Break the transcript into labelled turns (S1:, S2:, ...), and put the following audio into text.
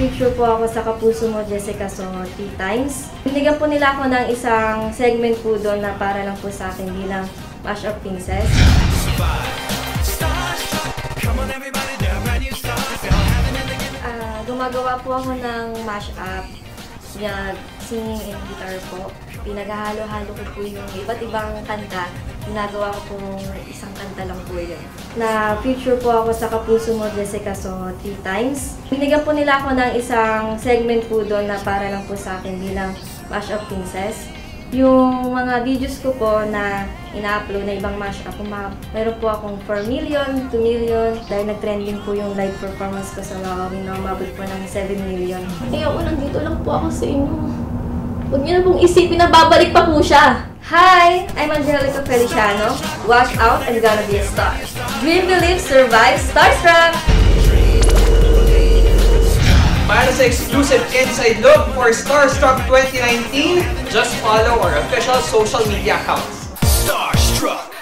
S1: Na-feature po ako sa Kapuso Mo, Jessica, so 3 times. Binigyan po nila ako ng isang segment po doon na para lang po sa akin bilang Mashup Princess. Gumagawa po ako ng mashup na singing and guitar po. Pinaghahalo-halo ko po yung iba't ibang kanta. Ginagawa ko pong isang kanta lang po yun. Na-feature po ako sa Kapuso Mo, Jessica, so 3 times. Binigyan po nila ako ng isang segment po doon na para lang po sa akin bilang Mashup Princess. Yung mga videos ko po na ina-upload na ibang mashup, meron po akong 4 million, 2 million. Dahil nag-trending po yung live performance ko sa Wawawi na umabot po ng 7 million.
S2: Ayoko, nandito lang po ako sa inyo. Huwag niyo na pong isipin na babalik pa po siya.
S1: Hi! I'm Angelica Feliciano. Watch out, I'm gonna be a star. Dream, believe, survive, Starstruck!
S3: Para sa exclusive inside look for Starstruck 2019, just follow our official social media accounts. Starstruck!